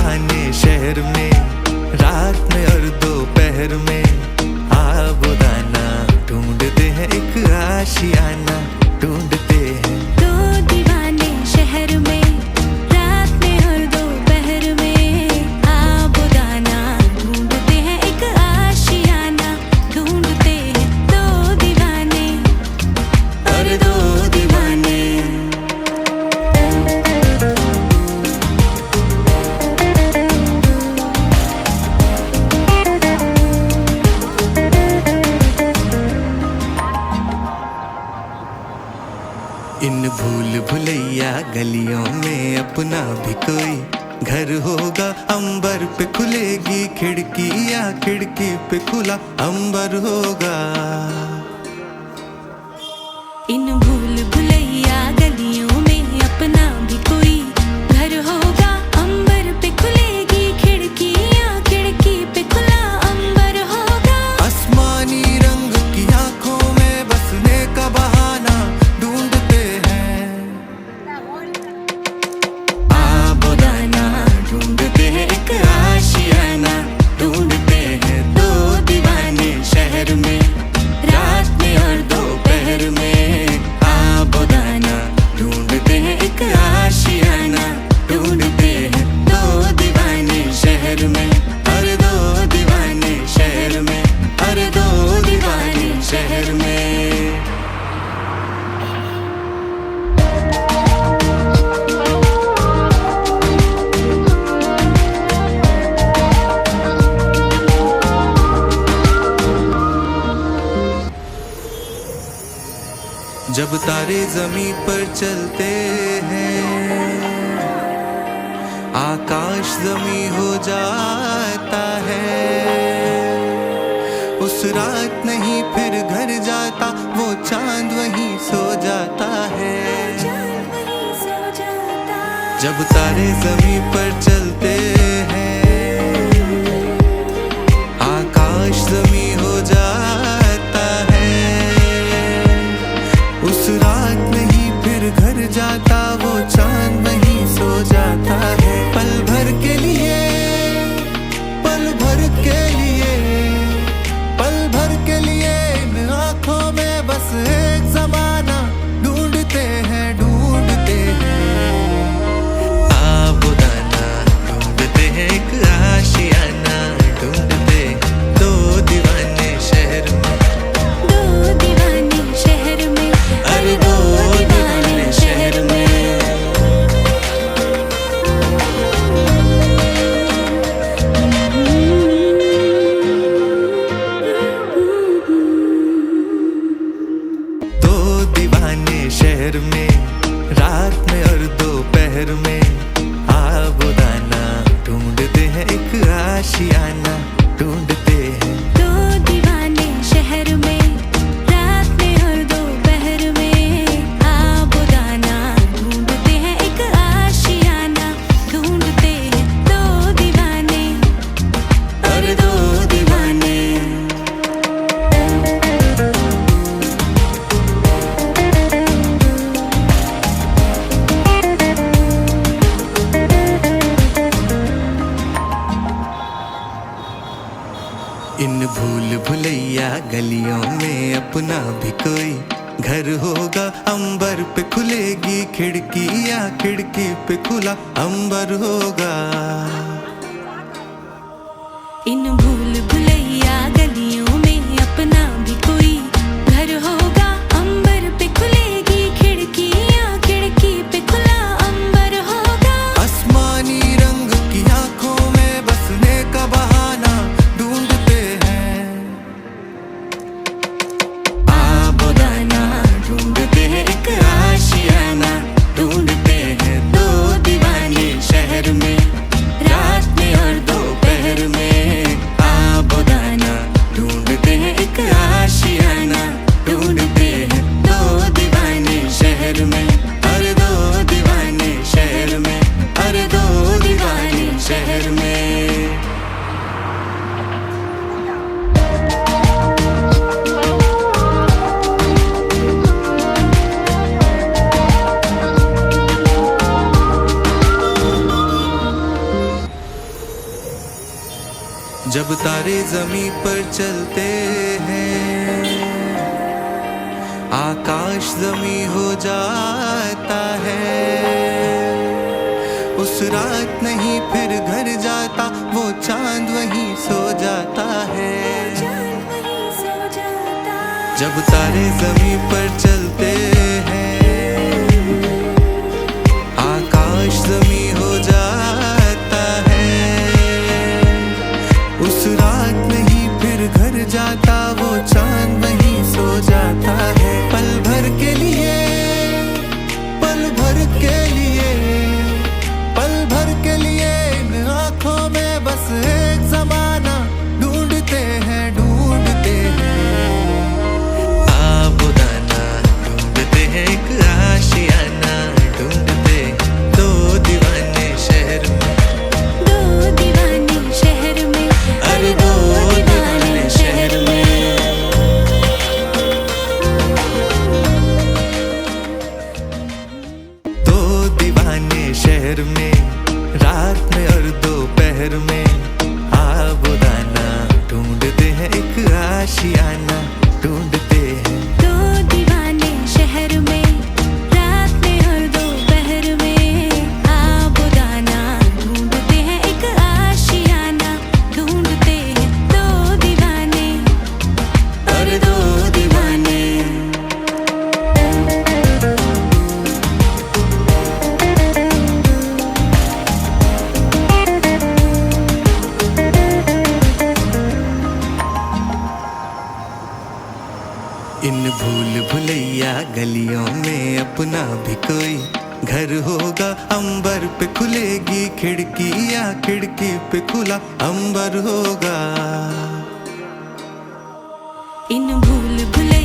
दीवाने शहर में, रात में और दोपहर में आबोदाना ढूंढते हैं, एक आशियाना ढूंढते हैं। दो दीवाने शहर में, रात में और दोपहर में आबोदाना ढूंढते हैं, एक आशियाना ढूंढते हैं। दो दीवाने और दो दीवाने। इन भूल भुलैया गलियों में अपना भी कोई घर होगा, अंबर पे खुलेगी खिड़कियाँ, खिड़की पे खुला अंबर होगा। इन भूल भुलैया गलियों में अपना भी कोई घर होगा, अंबर पे खुलेगी खिड़कियाँ, खिड़की पे खुला अंबर होगा। आसमानी रंग की आंखों में बसने का बहाना ढूंढते हैं, आबोदाना ढूंढते हैं, एक आशियाना ढूंढते हैं। दो दीवाने शहर में, रात में और दोपहर में आबोदाना ढूंढते हैं, एक आशियाना ढूंढते हैं। दो दीवाने शहर में, अरे दो दीवाने शहर में, अरे दो दीवाने शहर में। जब तारे जमीन पर चलते हैं, आकाश जमी हो जाता है। उस रात नहीं फिर घर जाता, वो चांद वहीं सो जाता है। जब तारे जमीन पर चलते हैं, आकाश जमी हो जाता है। उस रात नहीं फिर घर जाता, वो चांद वहीं सो जाता है। पल भर के लिए, पल भर के लिए, पल भर के लिए इन आँखों में बस एक ज़माना ढूंढते हैं, ढूंढते हैं। आबोदाना ढूंढते हैं, एक आशियाना ढूंढते हैं। दो दीवाने शहर में, दो दीवाने शहर में, अरे दो दीवाने शहर में। दो दीवाने शहर में, रात में और दोपहर में आबोदाना ढूंढते हैं, एक आशियाना ढूंढते हैं। दो दीवाने शहर में, रात में और दोपहर में आबोदाना ढूंढते हैं, एक आशियाना ढूंढते हैं। दो दीवाने और दो दीवाने। इन भूल भुलैया गलियों में अपना भी कोई घर होगा, अंबर पे खुलेगी खिड़कियाँ, खिड़की पे खुला अंबर होगा। इन भूल भुलैया गलियों में अपना भी कोई घर होगा, अंबर पे खुलेगी खिड़कियाँ, खिड़की पे खुला अंबर होगा। आसमानी रंग की आंखों में बसने का बहाना ढूंढते हैं, आबोदाना ढूंढते हैं, एक आशियाना ढूंढते हैं। दो दीवाने शहर में, रात में और दोपहर में आबोदाना जब तारे जमीन पर चलते हैं आकाश जमी हो जाता है। उस रात नहीं फिर घर जाता वो चांद वहीं सो जाता है। जब तारे जमीन पर चलते हैं आकाश जमी हो जाता है। उस रात नहीं फिर घर जाता वो चांद वहीं सो जाता है। पल भर के लिए पल भर के लिए पल भर के लिए इन आँखों में बस एक जमाना ढूंढते हैं ढूंढते हैं। आबुदाना ढूंढते हैं एक आशियाना ढूंढते हैं दो दीवाने शहर में। दो दीवाने शहर में अरे दो दीवाने शहर में। दो दीवाने शहर में रात में और दोपहर में आबुदाना ढूंढते हैं एक आशियाना ढूंढते हैं। दो दीवाने शहर में रात में और दोपहर में आबुदाना ढूंढते हैं एक आशियाना ढूंढते हैं दो दीवाने और दो दीवाने। इन भूल भुलैया गलियों में अपना भी कोई घर होगा। अंबर पे खुलेगी खिड़की या खिड़की पे खुला अंबर होगा। इन भूल भुलैया